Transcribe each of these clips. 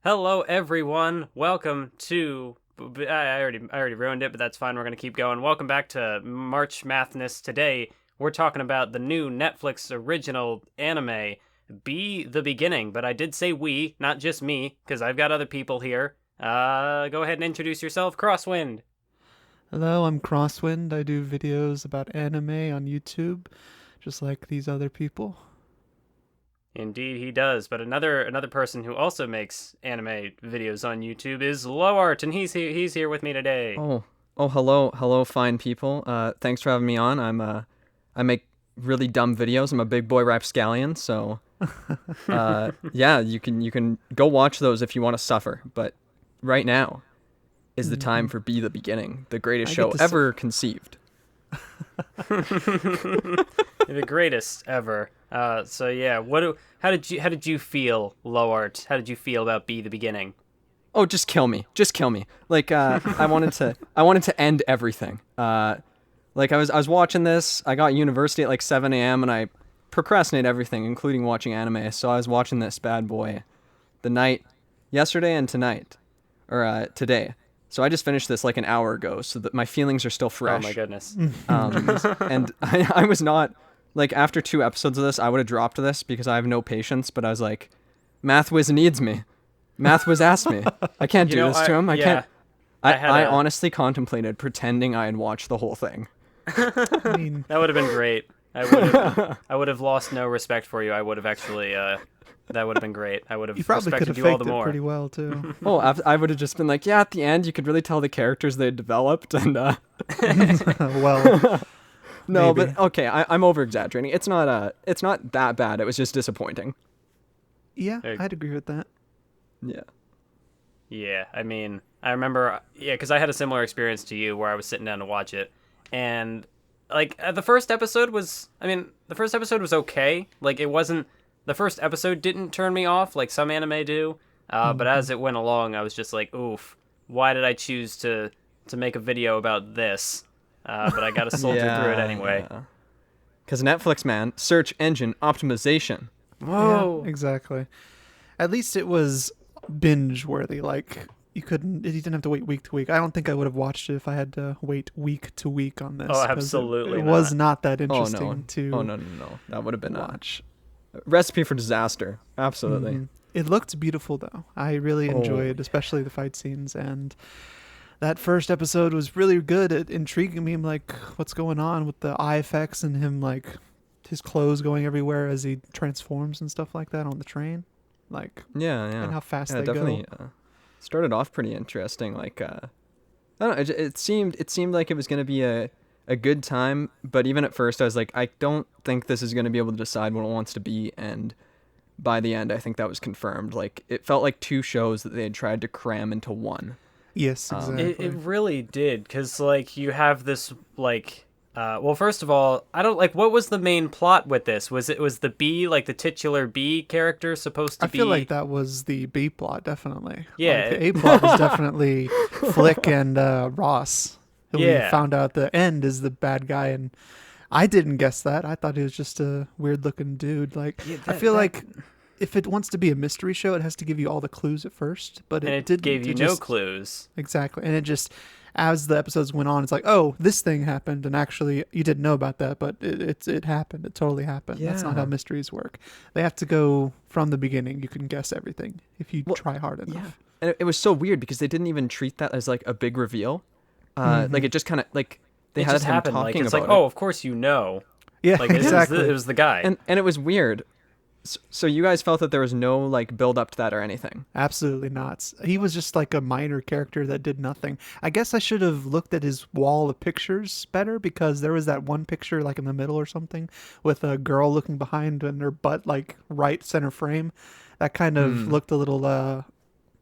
Hello, everyone. Welcome to. I already ruined it, but that's fine. We're gonna keep going. Welcome back to March Mathness. Today, we're talking about the new Netflix original anime, Be the Beginning. But I did say we, not just me, because I've got other people here. Go ahead and introduce yourself, Crosswind. Hello, I'm Croswynd. I do videos about anime on YouTube, just like these other people. Indeed, he does. But another person who also makes anime videos on YouTube is Lowart, and he's here with me today. Hello, fine people. Thanks for having me on. I make really dumb videos. I'm a big boy rapscallion, so, yeah, you can go watch those if you want to suffer. But right now is the time for Be the Beginning, the greatest I show get to ever conceived. The greatest ever. So yeah, how did you feel, Lowart? How did you feel about Be the Beginning? Oh, just kill me. Just kill me. Like, I wanted to end everything. Like I was watching this. I got university at like 7 a.m. and I procrastinate everything, including watching anime. So I was watching this bad boy the night yesterday and tonight, or today. So I just finished this like an hour ago, so that my feelings are still Oh my fresh. goodness. And I was not like after 2 episodes of this, I would have dropped this because I have no patience. But I was like, Mathwiz needs me. Mathwiz asked me. I can't do this to him. I yeah, can't. I, I had I a honestly contemplated pretending I had watched the whole thing. I mean, that would have been great. I would have lost no respect for you. I would have actually that would have been great. I would have you probably could respected have you all faked the it more. pretty well too. Oh, I would have just been like, yeah. At the end, you could really tell the characters they developed, and Well, no, maybe. but okay, I'm over exaggerating. It's not that bad. It was just disappointing. Yeah, Hey. I'd agree with that. Yeah. Yeah, I mean, I remember, yeah, because I had a similar experience to you where I was sitting down to watch it, and like the first episode was, I mean, the first episode was okay. Like it wasn't, the first episode didn't turn me off like some anime do, but as it went along, I was just like, oof, why did I choose to make a video about this? But I got to soldier through it anyway. Because Netflix, man, search engine optimization. Whoa. Yeah, exactly. At least it was binge worthy. Like you didn't have to wait week to week. I don't think I would have watched it if I had to wait week to week on this. Oh, 'cause absolutely It was not. not that Oh interesting no. to Oh no. That would have been a watch. recipe for disaster. Absolutely. It looked beautiful though. I really Oh. enjoyed, especially the fight scenes, and that first episode was really good at intriguing me. I'm like, what's going on with the eye effects and him like his clothes going everywhere as he transforms and stuff like that on the train, like, Yeah. and how fast Yeah, they definitely. go. Started off pretty interesting. Like, I don't know. It seemed like it was gonna be a good time, but even at first, I was like, I don't think this is gonna be able to decide what it wants to be. And by the end, I think that was confirmed. Like, it felt like two shows that they had tried to cram into one. Yes, exactly. It really did, because, like, you have this, like, well, first of all, I don't, like, what was the main plot with this? Was the B, like, the titular B character supposed to I be... feel like that was the B plot, definitely. Yeah. Like, the A plot was definitely Flick and Ross, who we Yeah. found out the end is the bad guy, and I didn't guess that. I thought he was just a weird looking dude. Like, Yeah, I feel like if it wants to be a mystery show, it has to give you all the clues at first, but And it it didn't. gave you It no just- clues. Exactly. And it just, as the episodes went on, it's like, oh, this thing happened, and actually you didn't know about that, but it happened. It totally happened. That's not Yeah. how mysteries work. They have to go from the beginning. You can guess everything if you try hard enough. Yeah. And it was so weird because they didn't even treat that as like a big reveal. Like it just kind of like they It had just him happened, like, talking it's about like, it. oh, of course you know. Yeah, Like, exactly. it was the guy. And it was weird. So you guys felt that there was no like build up to that or anything. Absolutely not. He was just like a minor character that did nothing. I guess I should have looked at his wall of pictures better, because there was that one picture like in the middle or something with a girl looking behind and her butt like right center frame. That kind of looked a little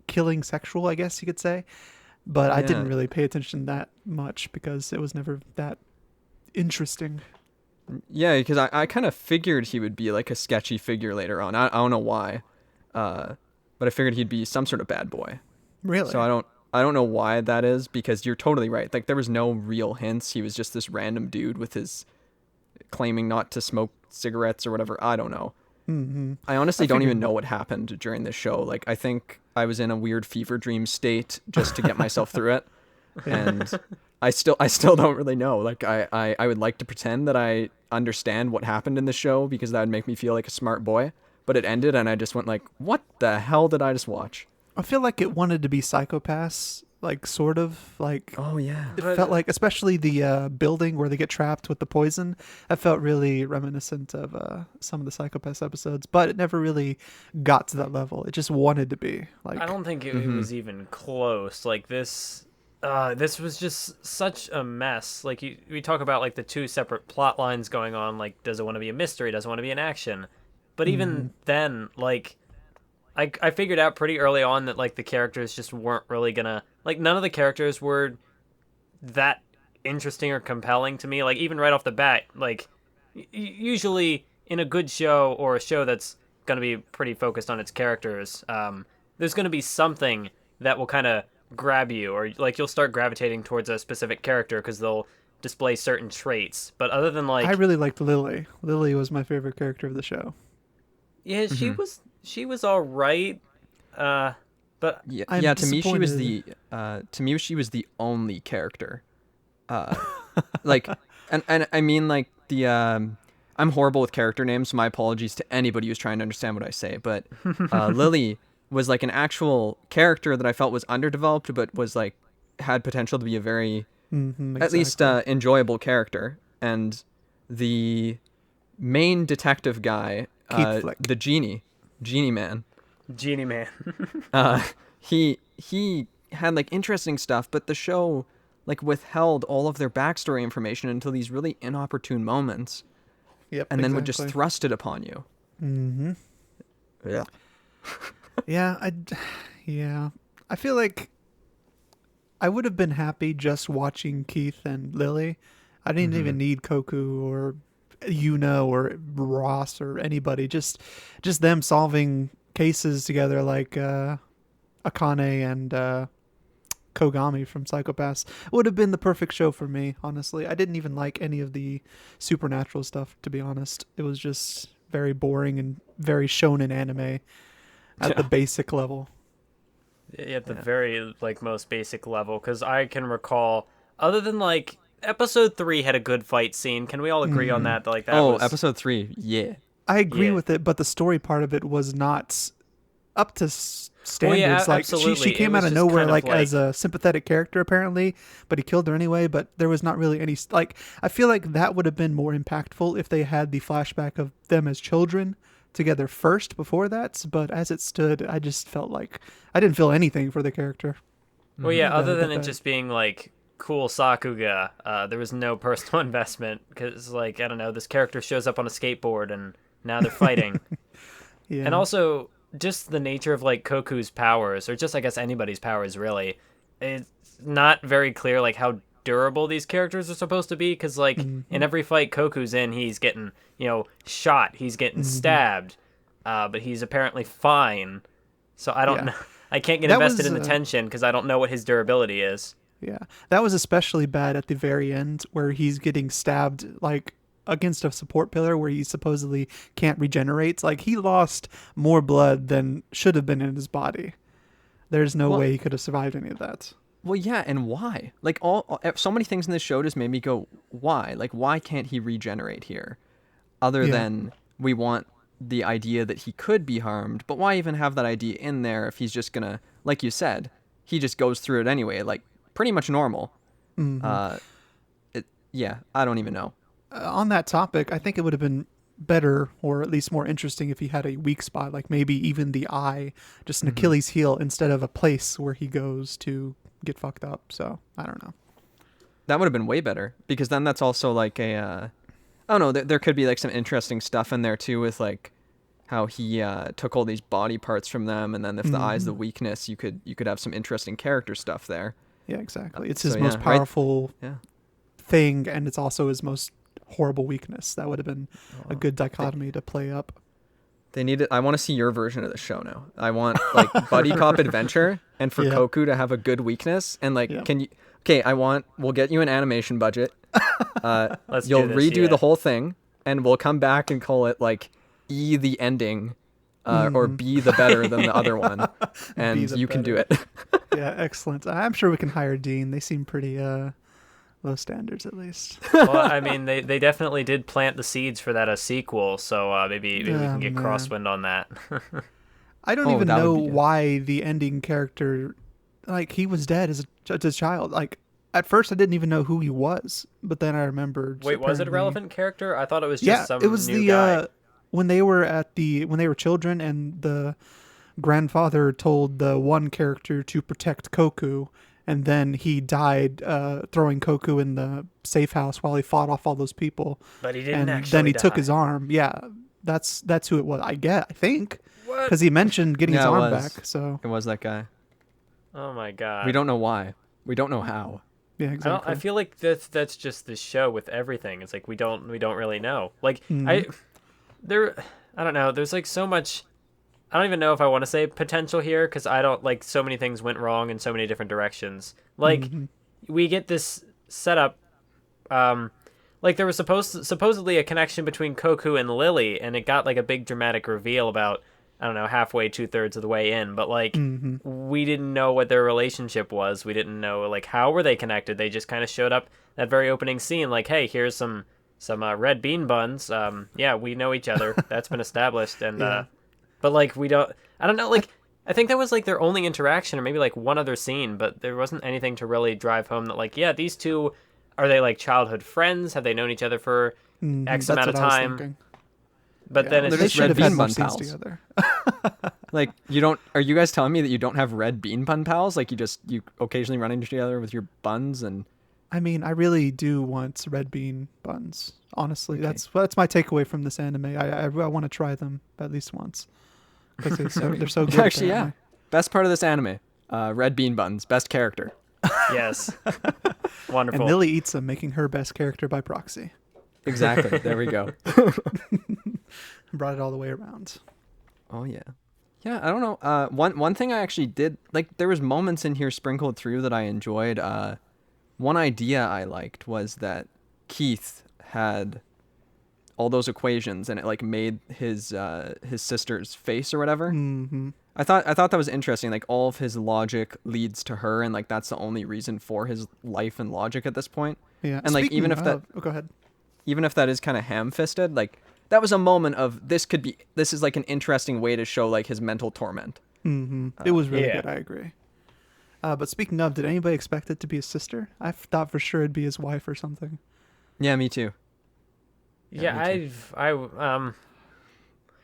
killing sexual, I guess you could say. But I didn't Yeah. really pay attention that much because it was never that interesting. Yeah, because I kind of figured he would be like a sketchy figure later on. I don't know why, but I figured he'd be some sort of bad boy. Really? So I don't know why that is, because you're totally right. Like there was no real hints. He was just this random dude with his claiming not to smoke cigarettes or whatever. I don't know. Mm-hmm. I honestly I don't figured- even know what happened during this show. Like I think I was in a weird fever dream state just to get myself through it. And I still don't really know. Like I would like to pretend that I understand what happened in the show because that would make me feel like a smart boy. But it ended and I just went like, what the hell did I just watch? I feel like it wanted to be Psychopaths, like sort of like. Oh yeah. It felt like, especially the building where they get trapped with the poison. That felt really reminiscent of some of the Psychopaths episodes, but it never really got to that level. It just wanted to be like. I don't think it was even close. Like this was just such a mess. Like we talk about like the two separate plot lines going on. Like, does it want to be a mystery? Does it want to be an action? But even then, like, I figured out pretty early on that like the characters just weren't really gonna, like, none of the characters were that interesting or compelling to me. Like, even right off the bat, like usually in a good show or a show that's gonna be pretty focused on its characters, there's gonna be something that will kind of grab you, or like you'll start gravitating towards a specific character because they'll display certain traits. But other than like, I really liked Lily. Lily was my favorite character of the show. yeah, she was all right, but Yeah, to me she was the only character. Like, and I mean, like, the I'm horrible with character names, so my apologies to anybody who's trying to understand what I say, but Lily was like an actual character that I felt was underdeveloped, but was like had potential to be a very at least enjoyable character. And the main detective guy, the genie man, he had like interesting stuff, but the show like withheld all of their backstory information until these really inopportune moments. Yep, and then would just thrust it upon you. Mm-hmm. Yeah. Yeah. I feel like I would have been happy just watching Keith and Lily. I didn't even need Koku or Yuna or Ross or anybody. Just them solving cases together, like Akane and Kogami from Psychopaths. Would have been the perfect show for me, honestly. I didn't even like any of the supernatural stuff, to be honest. It was just very boring and very shonen anime at the basic level. At the very like most basic level, because I can recall, other than like episode 3 had a good fight scene. Can we all agree on that? Like that. Oh, episode 3, yeah. I agree with it, but the story part of it was not up to standards. Well, yeah, like absolutely. she came out of nowhere, like as a sympathetic character apparently, but he killed her anyway. But there was not really any like. I feel like that would have been more impactful if they had the flashback of them as children together first before that. But as it stood, I just felt like I didn't feel anything for the character. Well, yeah, other than it just being like cool Sakuga, there was no personal investment because, like, I don't know, this character shows up on a skateboard and now they're fighting. Yeah. And also just the nature of like Koku's powers, or just I guess anybody's powers really, it's not very clear like how durable these characters are supposed to be, because like in every fight Koku's in, he's getting, shot, he's getting stabbed, but he's apparently fine. So I don't know. I can't get invested in the tension because I don't know what his durability is. Yeah, that was especially bad at the very end where he's getting stabbed like against a support pillar where he supposedly can't regenerate. Like, he lost more blood than should have been in his body. There's no way he could have survived any of that. Well, yeah, and why? Like, so many things in this show just made me go, why? Like, why can't he regenerate here? Other than we want the idea that he could be harmed, but why even have that idea in there if he's just gonna, like you said, he just goes through it anyway, like, pretty much normal. I don't even know. On that topic, I think it would have been better, or at least more interesting, if he had a weak spot, like maybe even the eye, just an Achilles heel, instead of a place where he goes to get fucked up. So I don't know. That would have been way better, because then that's also like a I don't know, there could be like some interesting stuff in there too, with like how he took all these body parts from them, and then if the eye's the weakness, you could have some interesting character stuff there. Yeah, exactly. It's his most powerful thing, and it's also his most horrible weakness. That would have been a good dichotomy to play up. They need it. I want to see your version of the show now. I want like buddy cop adventure, and for Koku to have a good weakness, and like can you? Okay, we'll get you an animation budget. You'll redo the whole thing, and we'll come back and call it like the ending or be the better than the other one, and the you can do better. it. Yeah, excellent. I'm sure we can hire Dean. They seem pretty low standards, at least. Well, I mean, they definitely did plant the seeds for that sequel, so maybe we Yeah, can get man. Crosswind on that. I don't Oh, even that would know be good. why the ending character, like, he was dead as a child. Like, at first I didn't even know who he was, but then I remembered. Wait, was it a apparently- relevant character? I thought it was just Yeah, some it was new the guy. when they were children, and the grandfather told the one character to protect Koku, and then he died throwing Koku in the safe house while he fought off all those people. But he didn't And actually then he die. took his arm. Yeah, that's who it was. I think What? because he mentioned getting his Yeah, it arm was. back. So It was that guy. Oh my god. We don't know why. We don't know how. yeah, I exactly. feel like that's just the show with everything. It's like we don't really know. Like Mm-hmm. I don't know. There's like so much. I don't even know if I want to say potential here because I don't like so many things went wrong in so many different directions. Like Mm-hmm. we get this setup. Like there was supposedly a connection between Koku and Lily, and it got like a big dramatic reveal about I don't know halfway 2/3 of the way in. But like we didn't know what their relationship was. We didn't know like how were they connected. They just kind of showed up that very opening scene. Like hey, here's some red bean buns. Yeah, we know each other. That's been established. And Yeah. but like we don't. I don't know. Like I think that was like their only interaction, or maybe like one other scene. But there wasn't anything to really drive home that like yeah, these two. Are they like childhood friends? Have they known each other for X That's amount of what I was time? thinking. But Yeah, then it's They're they just just should red have had bean more bun scenes pals. together. Like you don't? Are you guys telling me that you don't have red bean bun pals? Like you occasionally run into each other with your buns and I mean, I really do want red bean buns. Honestly, that's my takeaway from this anime. I want to try them at least once because they're so good. actually, yeah. apparently. Best part of this anime, red bean buns. Best character. yes, And wonderful. Lily eats them, making her best character by proxy. Exactly. There we go. Brought it all the way around. Oh yeah. Yeah, I don't know. One thing I actually did like there was moments in here sprinkled through that I enjoyed. One idea I liked was that Keith had all those equations and it like made his sister's face or whatever. Mm-hmm. I thought that was interesting. Like all of his logic leads to her, and like that's the only reason for his life and logic at this point. Yeah, And, like, even if that- oh, go ahead. Even if that is kind of ham-fisted, like that was a moment of this is like an interesting way to show like his mental torment. Mm-hmm. It was really yeah. good. I agree. But speaking of, did anybody expect it to be his sister? I thought for sure it'd be his wife or something. Yeah, me too. Yeah,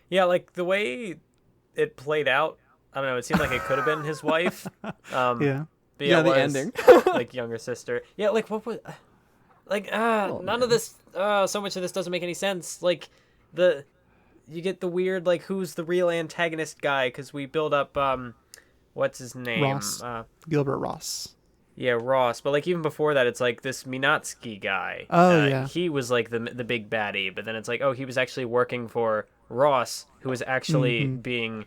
yeah, like the way it played out. I don't know. It seemed like it could have been his wife. Yeah. But Yeah, it the was, ending. like younger sister. Yeah, like what was, like none of this. So much of this doesn't make any sense. Like you get the weird like who's the real antagonist guy because we build up what's his name Ross. Gilbert Ross. Yeah, Ross. But like even before that, it's like this Minatsky guy. Oh, yeah. He was like the big baddie, but then it's like oh he was actually working for Ross, who was actually being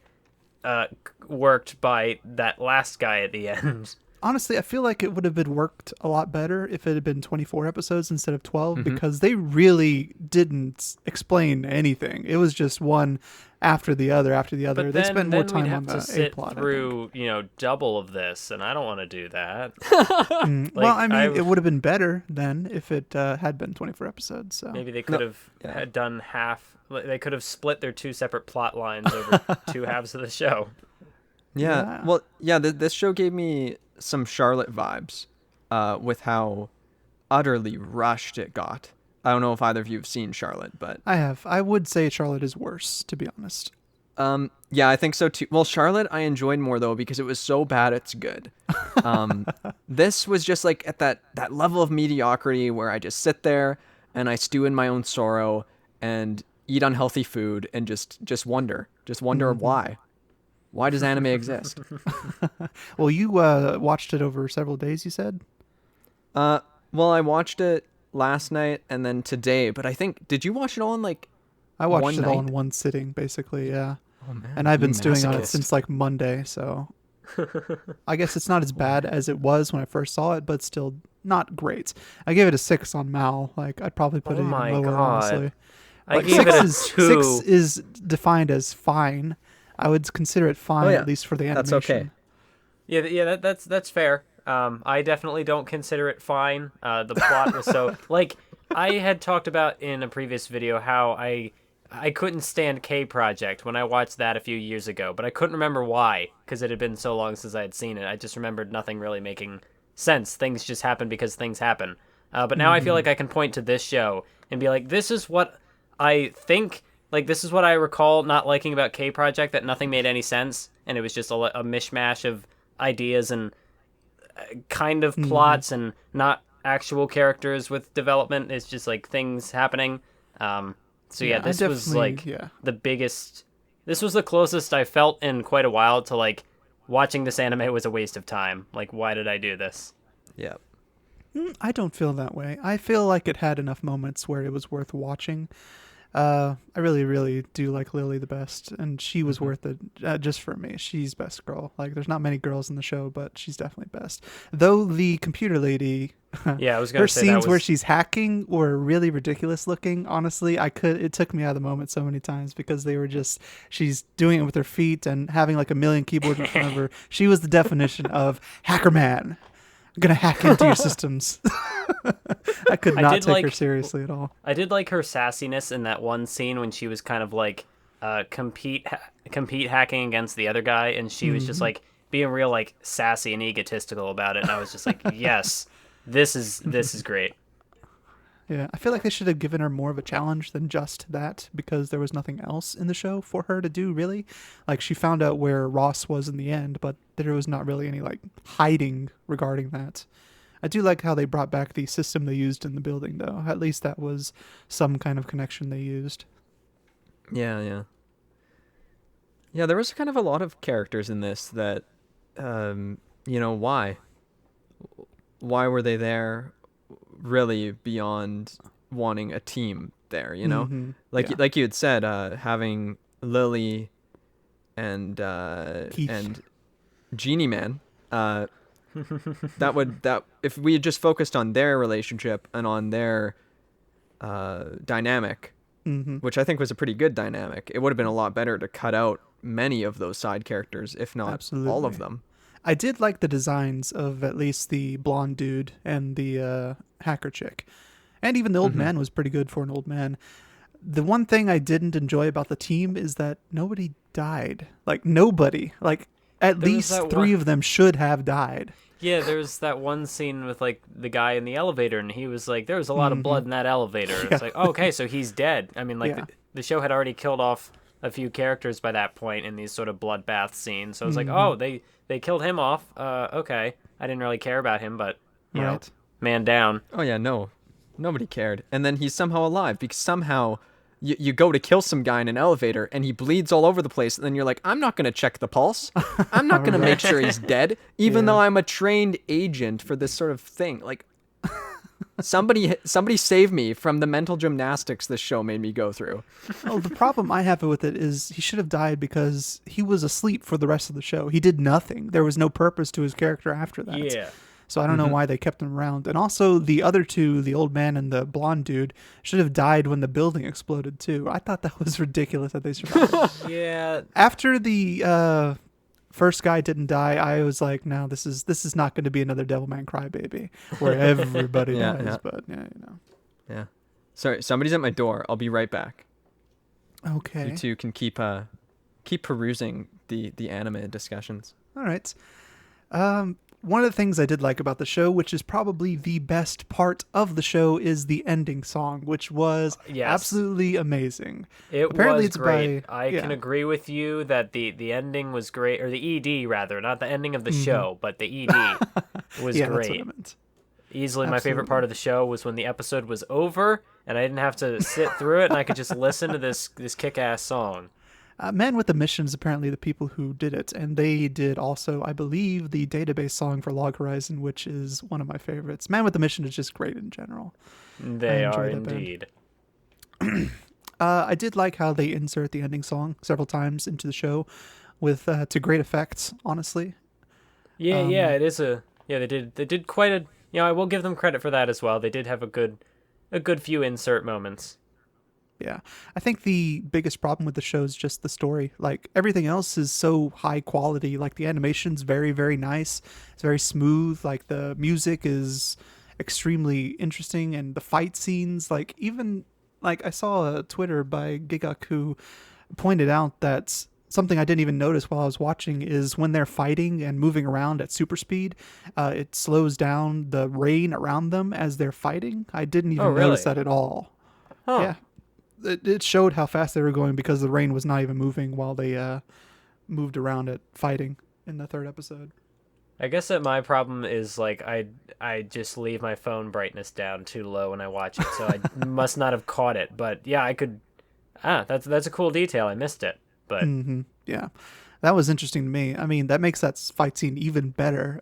worked by that last guy at the end. Honestly, I feel like it would have been worked a lot better if it had been 24 episodes instead of 12 because they really didn't explain anything. It was just one after the other after the other. But They then, spent more we'd time on have the to sit A-plot. I think. through double of this, and I don't want to do that. Well, I mean, I- it would have been better then if it had been 24 episodes. So Maybe they could have yeah. had done half. They could have split their two separate plot lines over two halves of the show. Yeah. Yeah. Well, yeah, this show gave me some Charlotte vibes with how utterly rushed it got. I don't know if either of you have seen Charlotte, but I have. I would say Charlotte is worse, to be honest. yeah, I think so too. Well, Charlotte I enjoyed more though because it was so bad it's good. This was just like at that level of mediocrity where I just sit there and I stew in my own sorrow and eat unhealthy food and just wonder why. Why does anime exist? Well, you watched it over several days, you said? Well, I watched it last night and then today, but I think did you watch it all in like I watched one it all night? in one sitting, basically, yeah. Oh man. And I've been you stewing on it masochist. since like Monday, so I guess it's not as bad as it was when I first saw it, but still not great. I gave it a 6 on Mal. Like I'd probably put Oh it my even lower, God. honestly. I Like, gave it a 2. 6 is defined as fine. I would consider it fine, yeah. at least for the That's animation. okay. Yeah, that's fair. I definitely don't consider it fine. The plot was so like I had talked about in a previous video how I couldn't stand K Project when I watched that a few years ago, but I couldn't remember why because it had been so long since I had seen it. I just remembered nothing really making sense. Things just happen because things happen. But now I feel like I can point to this show and be like, this is what I think. Like, this is what I recall not liking about K Project, that nothing made any sense, and it was just a mishmash of ideas and kind of plots and not actual characters with development. It's just like things happening. So yeah, Yeah, I this was like yeah. the biggest. This was the closest I felt in quite a while to like watching this anime was a waste of time. Like, why did I do this? Yeah. I don't feel that way. I feel like it had enough moments where it was worth watching. I really, really do like Lily the best, and she was worth it just for me. She's best girl. Like, there's not many girls in the show, but she's definitely best. Though the computer lady, Yeah, I was gonna her say scenes that where was she's hacking were really ridiculous looking. Honestly, it took me out of the moment so many times because they were just, she's doing it with her feet and having like a million keyboards in front of her. She was the definition of hacker man. I'm gonna hack into your systems. I could not take her seriously at all. I did like her sassiness in that one scene when she was kind of like compete hacking against the other guy, and she was just like being real like sassy and egotistical about it. And I was just like, yes, this is great. Yeah, I feel like they should have given her more of a challenge than just that because there was nothing else in the show for her to do, really. Like, she found out where Ross was in the end, but there was not really any, like, hiding regarding that. I do like how they brought back the system they used in the building, though. At least that was some kind of connection they used. Yeah. Yeah, there was kind of a lot of characters in this that, why? Why were they there? Really beyond wanting a team there, like you had said, having Lily and Genie Man, that if we had just focused on their relationship and on their dynamic, which I think was a pretty good dynamic, it would have been a lot better to cut out many of those side characters, if not all of them. I did like the designs of at least the blonde dude and the hacker chick. And even the old man was pretty good for an old man. The one thing I didn't enjoy about the team is that nobody died. Like, nobody. Like, at least three of them should have died. Yeah, there was that one scene with like the guy in the elevator, and he was like, there was a lot of blood in that elevator. Yeah. It's like, oh, okay, so he's dead. I mean, like, the show had already killed off a few characters by that point in these sort of bloodbath scenes. So it was like, oh, they killed him off. Okay. I didn't really care about him, but, you know, man down. Oh, yeah, no. Nobody cared. And then he's somehow alive because somehow you go to kill some guy in an elevator and he bleeds all over the place. And then you're like, I'm not going to check the pulse. I'm not going to make sure he's dead, even though I'm a trained agent for this sort of thing. Like, somebody save me from the mental gymnastics this show made me go through. Well, the problem I have with it is he should have died because he was asleep for the rest of the show. He did nothing. There was no purpose to his character after that. Yeah. So I don't know why they kept him around. And also the other two, the old man and the blonde dude, should have died when the building exploded too. I thought that was ridiculous that they survived. Yeah. After the first guy didn't die, I was like, no, this is not going to be another Devilman Crybaby where everybody dies. Yeah. But Yeah. Sorry, somebody's at my door. I'll be right back. Okay. You two can keep perusing the anime discussions. All right. One of the things I did like about the show, which is probably the best part of the show, is the ending song, which was absolutely amazing. Apparently was great. I can agree with you that the ending was great, or the ED rather, not the ending of the show, but the ED was great. That's what I meant. Easily my favorite part of the show was when the episode was over and I didn't have to sit through it and I could just listen to this kick-ass song. Man with a Mission is apparently the people who did it, and they did also, I believe, the database song for Log Horizon, which is one of my favorites. Man with a Mission is just great in general. They are indeed. I did like how they insert the ending song several times into the show with to great effects, honestly. Yeah, it is they did quite a, I will give them credit for that as well. They did have a good few insert moments. Yeah. I think the biggest problem with the show is just the story. Like everything else is so high quality. Like the animation's very, very nice. It's very smooth. Like the music is extremely interesting and the fight scenes, like even like I saw a Twitter by Gigak who pointed out that something I didn't even notice while I was watching is when they're fighting and moving around at super speed, it slows down the rain around them as they're fighting. I didn't even notice that at all. Huh. Yeah. It showed how fast they were going because the rain was not even moving while they moved around it fighting in the third episode. I guess that my problem is like I just leave my phone brightness down too low when I watch it, so I must not have caught it. But yeah, I could. That's a cool detail. I missed it, but Yeah, that was interesting to me. I mean, that makes that fight scene even better.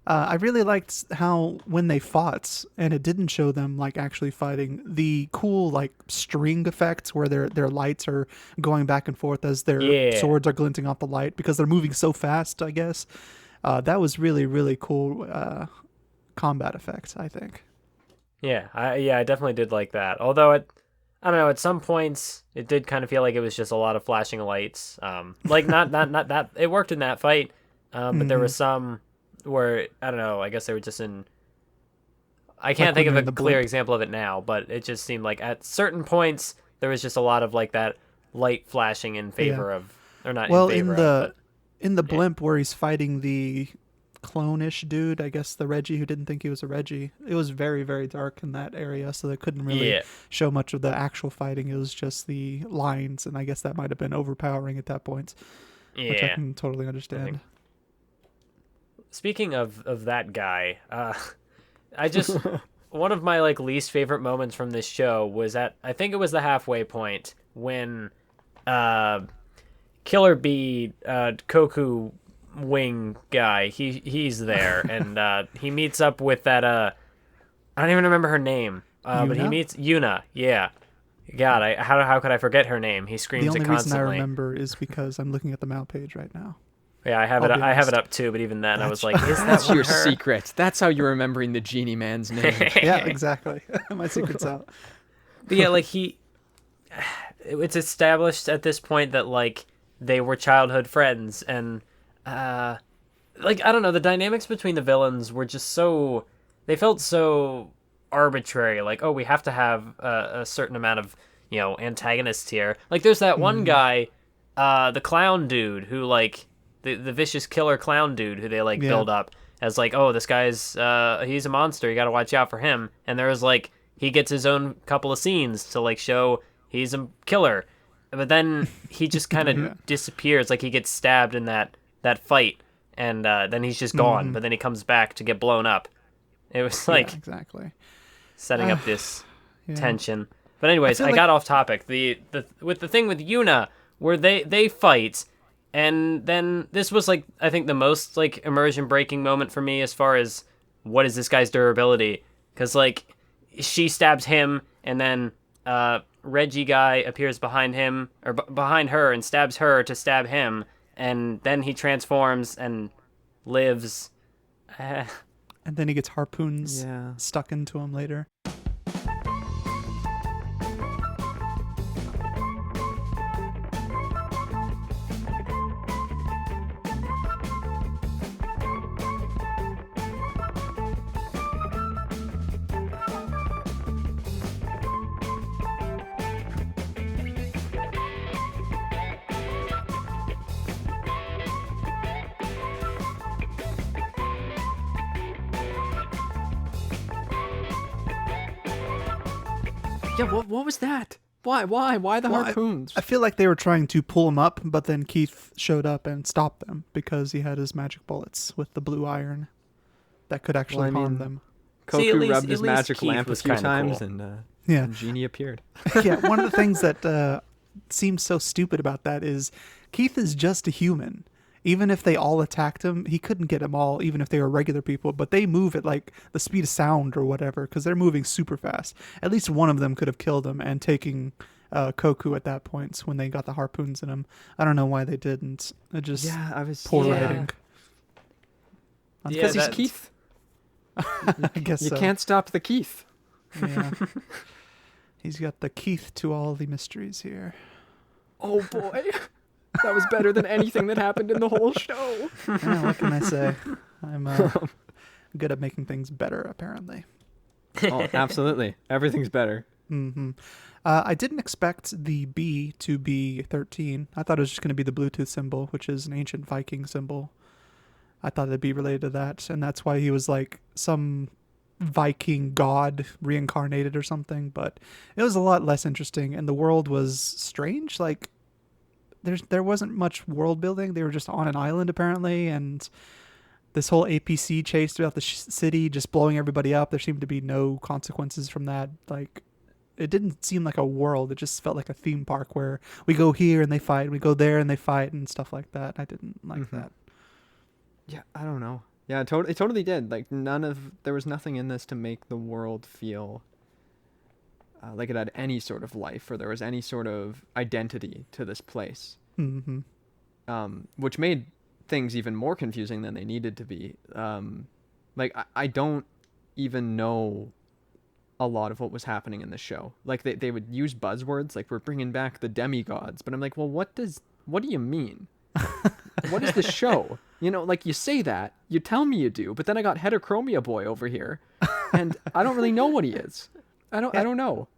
I really liked how when they fought and it didn't show them like actually fighting, the cool like string effects where their lights are going back and forth as their swords are glinting off the light because they're moving so fast, I guess. That was really, really cool combat effect, I think. Yeah, I definitely did like that. Although I don't know, at some points it did kind of feel like it was just a lot of flashing lights. Like not that it worked in that fight, but there were some where I don't know. I guess they were just in. I can't think of a clear example of it now, but it just seemed like at certain points there was just a lot of like that light flashing in favor of, or not. Well, in favor in the blimp where he's fighting the clone-ish dude, I guess the Reggie who didn't think he was a Reggie. It was very, very dark in that area, so they couldn't really show much of the actual fighting. It was just the lines, and I guess that might have been overpowering at that point, which I can totally understand. Speaking of that guy, I just one of my like least favorite moments from this show was at I think it was the halfway point when Killer Bee Koku wing guy he's there and he meets up with that I don't even remember her name but he meets Yuna. God, how could I forget her name? He screams it constantly. The only reason I remember is because I'm looking at the map page right now. Yeah, I have it up too, but even then I was like, is that's your secret? That's how you're remembering the genie man's name. Yeah, exactly. My secret's out. But yeah, like it's established at this point that like they were childhood friends, and like I don't know, the dynamics between the villains were just so, they felt so arbitrary. Like, oh, we have to have a certain amount of, you know, antagonists here. Like there's that one guy, the clown dude who like the vicious killer clown dude who they like build up as like, oh, this guy's he's a monster, you gotta watch out for him. And there was like, he gets his own couple of scenes to like show he's a killer, but then he just kind of disappears. Like he gets stabbed in that fight, and then he's just gone. But then he comes back to get blown up. It was like exactly setting up this tension. But anyways, I got off topic. The with the thing with Yuna where they fight. And then this was like, I think the most like immersion breaking moment for me as far as what is this guy's durability? Because like she stabs him, and then Reggie guy appears behind him or behind her and stabs her to stab him, and then he transforms and lives. And then he gets harpoons stuck into him later. Yeah, what was that? Why the harpoons? I feel like they were trying to pull him up, but then Keith showed up and stopped them because he had his magic bullets with the blue iron that could actually harm them. Koku rubbed his magic lamp a few times, cool. And the genie appeared. Yeah, one of the things that seems so stupid about that is Keith is just a human. Even if they all attacked him, he couldn't get them all, even if they were regular people. But they move at like the speed of sound or whatever, because they're moving super fast. At least one of them could have killed him and taken Koku at that point when they got the harpoons in him. I don't know why they didn't. It just poor writing. Because he's Keith. I guess you can't stop the Keith. Yeah. He's got the Keith to all the mysteries here. Oh boy, that was better than anything that happened in the whole show. Yeah, what can I say? I'm good at making things better, apparently. Oh, absolutely. Everything's better. Mm-hmm. I didn't expect the B to be 13. I thought it was just going to be the Bluetooth symbol, which is an ancient Viking symbol. I thought it'd be related to that, and that's why he was like some Viking god reincarnated or something. But it was a lot less interesting, and the world was strange. Like there wasn't much world building. They were just on an island apparently, and this whole APC chase throughout the city, just blowing everybody up. There seemed to be no consequences from that. Like, it didn't seem like a world. It just felt like a theme park where we go here and they fight, we go there and they fight and stuff like that. I didn't like that. Yeah, I don't know. Yeah, it totally did. Like, there was nothing in this to make the world feel like it had any sort of life, or there was any sort of identity to this place. Mm-hmm. Which made things even more confusing than they needed to be. Like, I don't even know a lot of what was happening in the show. Like, they would use buzzwords like, we're bringing back the demigods, but I'm like, well, what do you mean? What is the show? You know, like, you say that, you tell me you do, but then I got Heterochromia Boy over here, and I don't really know what he is. I don't know.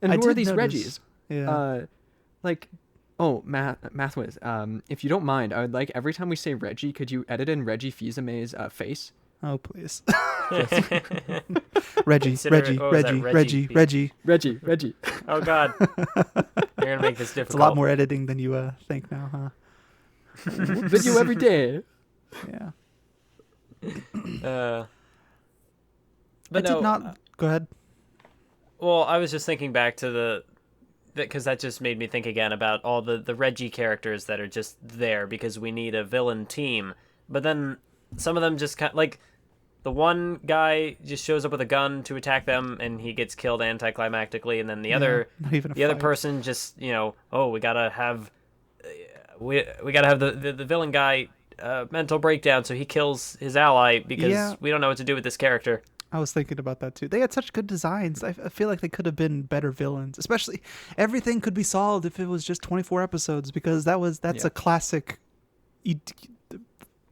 And who are these Reggies? Yeah. Mathwiz, if you don't mind, I would like, every time we say Reggie, could you edit in Reggie Fils-Aimé's face? Oh, please. Reggie. Oh, God. You're going to make this difficult. It's a lot more editing than you think now, huh? Video every day. Yeah. But did not... Go ahead. Well, I was just thinking back to because that just made me think again about all the Reggie characters that are just there because we need a villain team. But then some of them just kind of, like, the one guy just shows up with a gun to attack them and he gets killed anticlimactically, and then the other person just, you know, oh, we gotta have the villain guy mental breakdown, so he kills his ally because we don't know what to do with this character. I was thinking about that too. They had such good designs. I feel like they could have been better villains. Especially, everything could be solved if it was just 24 episodes, because that's a classic.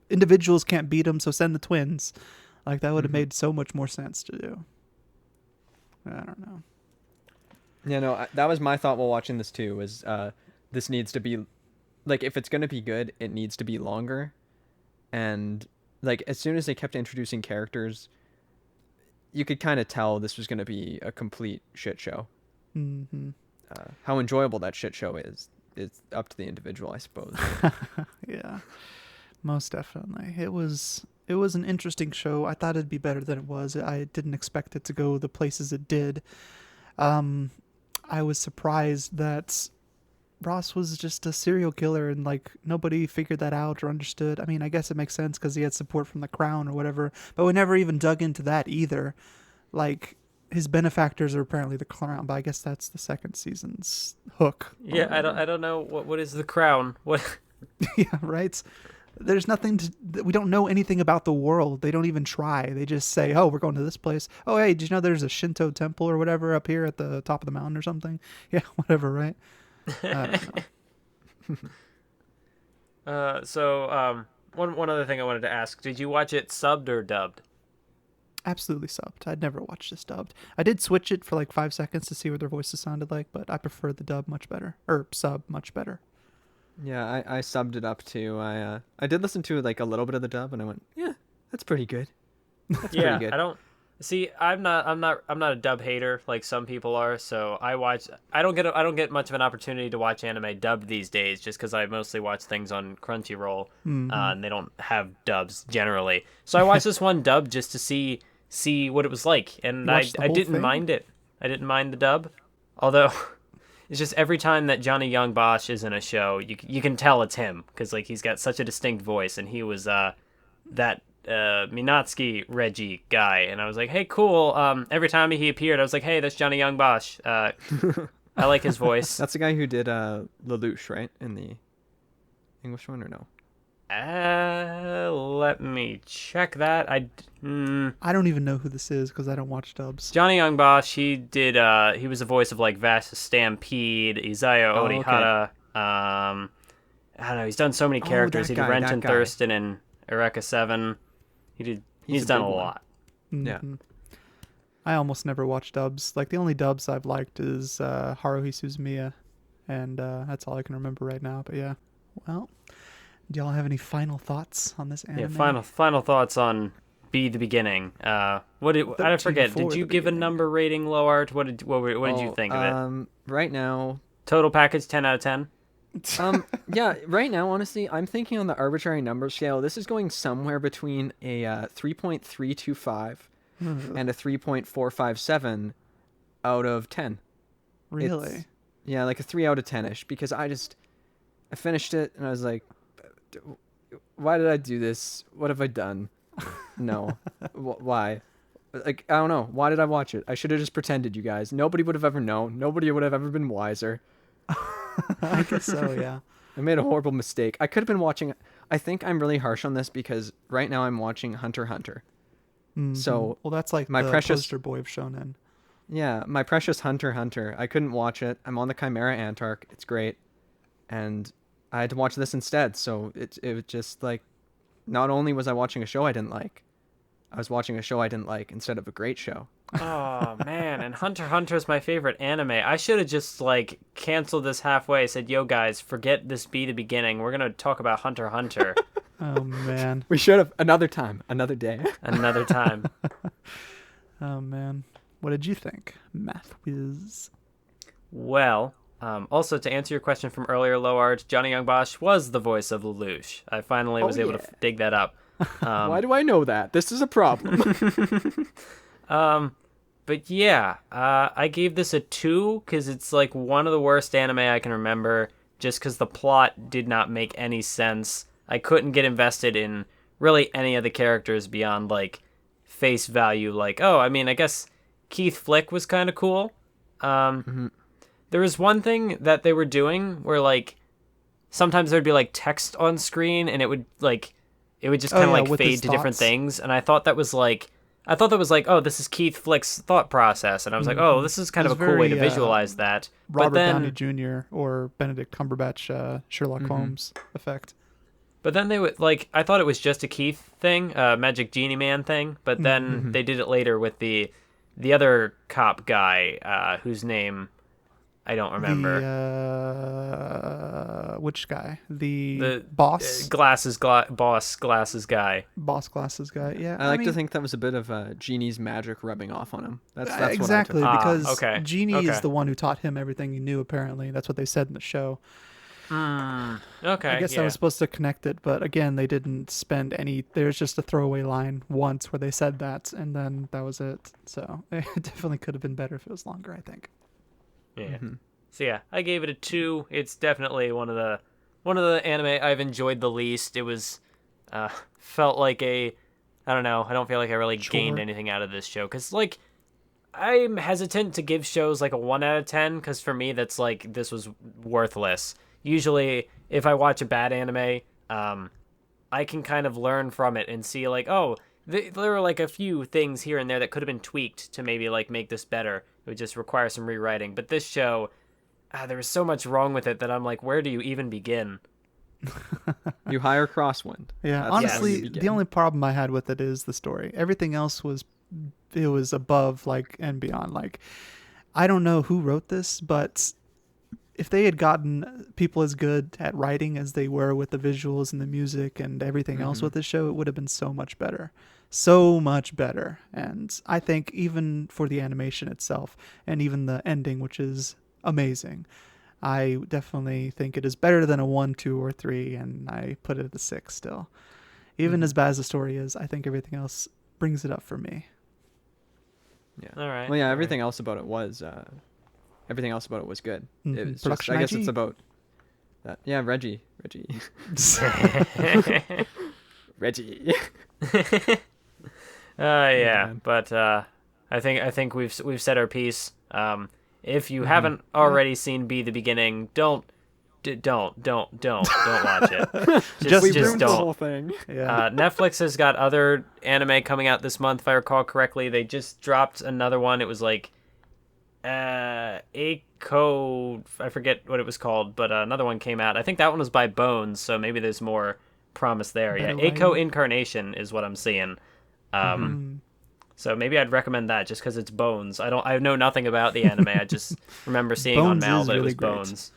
Individuals can't beat them, so send the twins. Like, that would have made so much more sense to do. I don't know. Yeah, no, that was my thought while watching this too. Was this needs to be, like, if it's gonna be good, it needs to be longer. And like, as soon as they kept introducing characters, you could kind of tell this was going to be a complete shit show. Mm-hmm. How enjoyable that shit show is up to the individual, I suppose. Yeah, most definitely. It was an interesting show. I thought it'd be better than it was. I didn't expect it to go the places it did. I was surprised that Ross was just a serial killer and, like, nobody figured that out or understood. I mean, I guess it makes sense because he had support from the crown or whatever, but we never even dug into that either. Like, his benefactors are apparently the crown, but I guess that's the second season's hook. Yeah, I don't know what is the crown. What? Yeah, right. There's nothing we don't know anything about the world. They don't even try. They just say, "Oh, we're going to this place. Oh, hey, did you know there's a Shinto temple or whatever up here at the top of the mountain or something?" Yeah, whatever, right? I don't know. One other thing I wanted to ask: did you watch it subbed or dubbed? Absolutely subbed. I'd never watched this dubbed. I did switch it for like 5 seconds to see what their voices sounded like, but I prefer the dub much better, or sub much better. Yeah, I subbed it up too. I did listen to like a little bit of the dub, and I went, yeah, that's pretty good. That's pretty good. I don't see. I'm not a dub hater like some people are. So I don't get much of an opportunity to watch anime dubbed these days, just because I mostly watch things on Crunchyroll, and they don't have dubs generally. So I watched this one dub just to see what it was like, and I didn't mind it. I didn't mind the dub, although. It's just every time that Johnny Young Bosch is in a show, you can tell it's him, because like he's got such a distinct voice, and he was that Minatsky Reggie guy, and I was like, hey, cool. Every time he appeared, I was like, hey, that's Johnny Young Bosch. I like his voice. That's the guy who did Lelouch, right, in the English one, or no? Let me check that. I don't even know who this is because I don't watch dubs. Johnny Young Bosch. He did. He was the voice of like Vast Stampede, Isaiah Oh, okay. Orihara. I don't know. He's done so many characters. that He did guy, Wrench that and guy. Thurston and Eureka 7. He did. He's a done big a one. lot. Yeah. Mhm. I almost never watch dubs. Like the only dubs I've liked is Haruhi Suzumiya, and that's all I can remember right now. But yeah, well, do y'all have any final thoughts on this anime? Yeah. Final thoughts on Be the Beginning. What did I 13 forget? Did for you the give a beginning. number rating, Lowart? What did you think of it? Right now, Total package 10 out of 10. yeah, right now, honestly, I'm thinking on the arbitrary number scale, this is going somewhere between a 3.325 and a 3.457 out of 10. Really? It's- yeah, like a 3 out of 10ish, because I finished it and I was like, why did I do this? What have I done? No. Why? Like, I don't know. Why did I watch it? I should have just pretended, you guys. Nobody would have ever known. Nobody would have ever been wiser. I guess so. Yeah. I made a horrible mistake. I could have been watching. I think I'm really harsh on this because right now I'm watching Hunter x Hunter. Mhm. So, well, that's like my the precious- poster boy of shonen. Yeah, my precious Hunter x Hunter. I couldn't watch it. I'm on the Chimera Antark. It's great, and I had to watch this instead. So it was just like, not only was I watching a show I didn't like, I was watching a show I didn't like instead of a great show. Oh man, and Hunter x Hunter is my favorite anime. I should have just like canceled this halfway. Said, "Yo guys, forget this. Be the Beginning. We're gonna talk about Hunter x Hunter Oh man. We should have another time, another day. another time." Oh man. What did you think, Mathwiz? Well, also to answer your question from earlier, Lowart, Johnny Young Bosch was the voice of Lelouch. I finally was able to yeah. dig that up. Why do I know that? This is a problem. But yeah, I gave this a 2 because it's like one of the worst anime I can remember. Just because the plot did not make any sense. I couldn't get invested in really any of the characters beyond like face value. Like, oh, I mean, I guess Keith Flick was kind of cool. There was one thing that they were doing where like sometimes there'd be like text on screen and it would just kind of like with fade his to different thoughts. things, and I thought that was like oh, this is Keith Flick's thought process, and I was like, oh, this is kind It of a was cool way to very, visualize that. Robert but then Downey Jr. or Benedict Cumberbatch Sherlock Holmes effect. But then they would like I thought it was just a Keith thing, Magic Genie Man thing, but then they did it later with the other cop guy whose name I don't remember. Which guy? The The boss? boss glasses guy. Boss glasses guy. Yeah. I like mean, to think that was a bit of Genie's magic rubbing off on him. That's exactly what I took. because okay, Genie okay. is the one who taught him everything he knew. Apparently, that's what they said in the show. Okay, I guess yeah. I was supposed to connect it, but again, they didn't spend any. There's just a throwaway line once where they said that, and then that was it. So it definitely could have been better if it was longer. I think. Yeah. So yeah, I gave it a 2. It's definitely one of the anime I've enjoyed the least. It was felt like I don't know. I don't feel like I really gained anything out of this show cuz like I'm hesitant to give shows like a 1 out of 10 cuz for me that's like this was worthless. Usually if I watch a bad anime, I can kind of learn from it and see like, oh, there were like a few things here and there that could have been tweaked to maybe like make this better. It would just require some rewriting. But this show, there was so much wrong with it that I'm like, where do you even begin? You hire Crosswind. Yeah, That's where you honestly, begin. the only problem I had with it is the story. Everything else was above like and beyond. Like, I don't know who wrote this, but if they had gotten people as good at writing as they were with the visuals and the music and everything else with this show, it would have been so much better. So much better. And I think even for the animation itself and even the ending, which is amazing, I definitely think it is better than a 1, 2, or 3, and I put it at a 6 still. Even as bad as the story is, I think everything else brings it up for me. Yeah. All right. Well, yeah, all right. everything else about it was good. Mhm. It was just, Production I guess IG? it's about that. Yeah, Reggie. Reggie. Yeah, man. but I think we've said our piece. If you haven't already seen Be the Beginning, don't don't watch it. Just- We just ruined the don't. whole thing. Yeah. Netflix has got other anime coming out this month, if I recall correctly. They just dropped another one. It was like Echo. I forget what it was called, but another one came out. I think that one was by Bones, so maybe there's more promise there. Yeah, Better Echo lighting. Incarnation is what I'm seeing. So maybe I'd recommend that just because it's Bones. I know nothing about the anime. I just remember seeing on Bones Mal is that it really was great. Bones.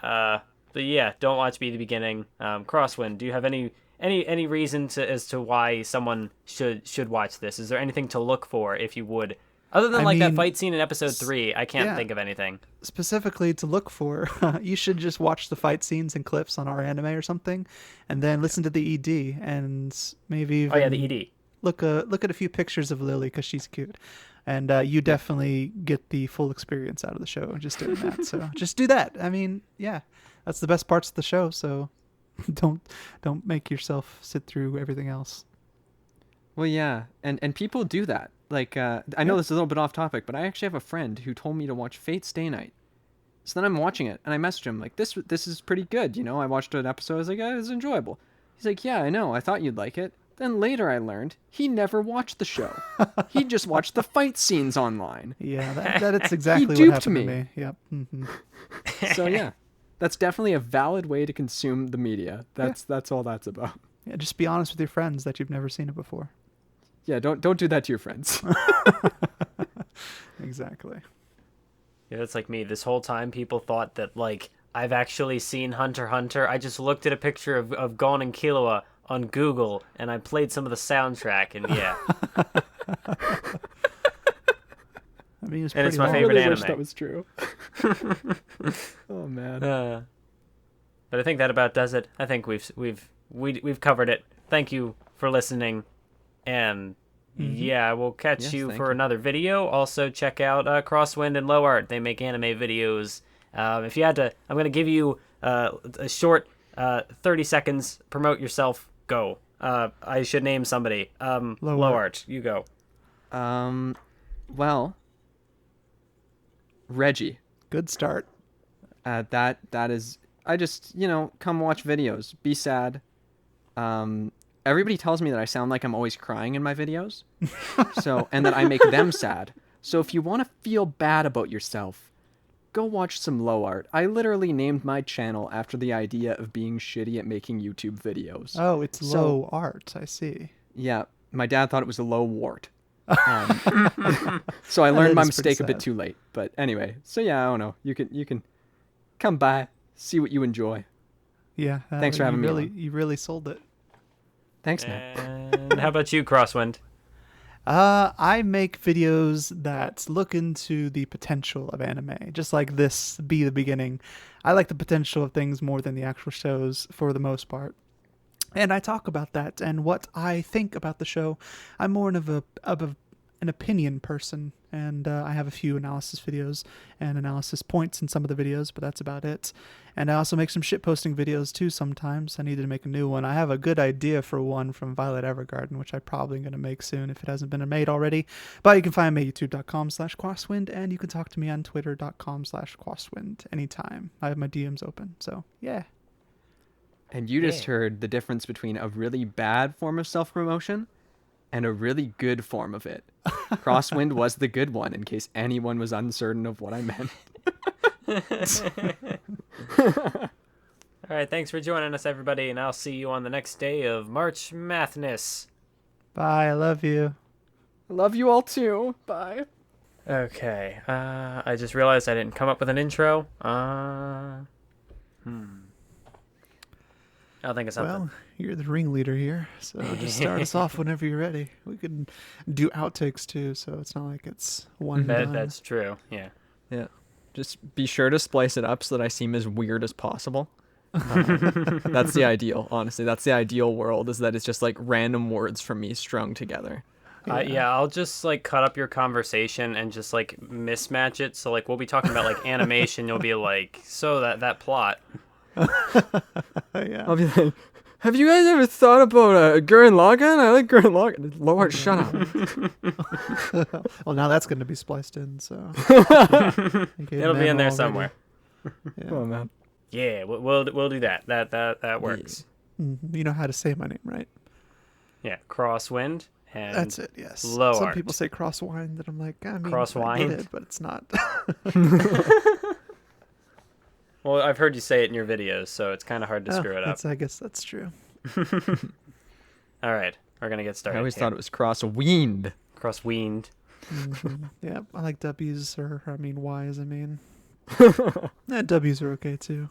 But yeah, don't watch Be the Beginning. Crosswind, do you have any reason as to why someone should watch this? Is there anything to look for if you would, other than I that mean, fight scene in episode 3? I can't yeah. think of anything. Specifically to look for, you should just watch the fight scenes and clips on our anime or something, and then listen to the ED and maybe even Oh yeah, the ED. look at a few pictures of Lily because she's cute, and you definitely get the full experience out of the show just doing that. So just do that. I mean, yeah, that's the best parts of the show. So don't make yourself sit through everything else. Well, yeah, and people do that. Like, I know this is a little bit off topic, but I actually have a friend who told me to watch Fate Stay Night. So then I'm watching it, and I messaged him, like, this is pretty good, you know? I watched an episode, I was like, it was enjoyable. He's like, yeah, I know, I thought you'd like it. Then later I learned he never watched the show. He just watched the fight scenes online. Yeah, that's exactly what duped happened me. to me. Yep. So yeah, that's definitely a valid way to consume the media. That's all that's about. Yeah, just be honest with your friends that you've never seen it before. Yeah, don't do that to your friends. Exactly. Yeah, it's like me. This whole time, people thought that like I've actually seen Hunter x Hunter. I just looked at a picture of Gon and Killua on Google, and I played some of the soundtrack, and yeah. I mean, it's And it's pretty my long. favorite I wish anime. that was true. Oh man. But I think that about does it. I think we've covered it. Thank you for listening, and yeah, we'll catch Yes, you thank for you. another video. Also, check out Crosswind and Lowart. They make anime videos. If you had to, I'm gonna give you a short 30 seconds. Promote yourself. Go. I should name somebody. Lowart, you go. Well, Reggie. Good start. That is. I just come watch videos. Be sad. Everybody tells me that I sound like I'm always crying in my videos. And that I make them sad. So if you want to feel bad about yourself, go watch some Lowart. I literally named my channel after the idea of being shitty at making YouTube videos. Oh, it's So- low art. I see. Yeah, my dad thought it was a low wart. So I That learned my is pretty mistake a bit sad. too late. But anyway, so yeah, I don't know. You can come by, see what you enjoy. Yeah. Thanks for having me on. You really sold it. Thanks, man. And how about you, Crosswind? I make videos that look into the potential of anime, just like this Be the Beginning. I like the potential of things more than the actual shows for the most part. And I talk about that and what I think about the show. I'm more of an opinion person, and I have a few analysis videos and analysis points in some of the videos, but that's about it. And I also make some shitposting videos too sometimes. I needed to make a new one. I have a good idea for one from Violet Evergarden, which I'm probably going to make soon if it hasn't been made already. But you can find me at youtube.com/Crosswind, and you can talk to me on twitter.com/Crosswind anytime. I have my DMs open, so yeah. And you just heard the difference between a really bad form of self-promotion and a really good form of it. Crosswind was the good one, in case anyone was uncertain of what I meant. All right, thanks for joining us, everybody, and I'll see you on the next day of March Mathness. Bye, I love you. I love you all too. Bye. Okay, I just realized I didn't come up with an intro. I'll think of something. Well, you're the ringleader here, so just start us off whenever you're ready. We can do outtakes too, so it's not like it's one done. That's true, yeah. Yeah. Just be sure to splice it up so that I seem as weird as possible. That's the ideal, honestly. That's the ideal world, is that it's just like random words from me strung together. Yeah, I'll just like cut up your conversation and just like mismatch it. So like we'll be talking about like animation. You'll be like, so that plot. Yeah. I'll be like, have you guys ever thought about Gurren Lagann? I like Gurren Lagann. Lord, shut up. Well, now that's going to be spliced in, so It'll be in there somewhere. Yeah. Oh man. Yeah, we'll do that. That works. You know how to say my name, right? Yeah, Crosswind and That's it. Yes. Lowart. Some people say Crosswynd, that I'm like, I mean, I Croswynd? get it, but it's not. Well, I've heard you say it in your videos, so it's kind of hard to screw it up. I guess that's true. All right, we're gonna get I started. always here. thought it was Crosswynd. Crosswind. Yeah, I like W's, or I mean Y's. I mean, yeah, W's are okay too.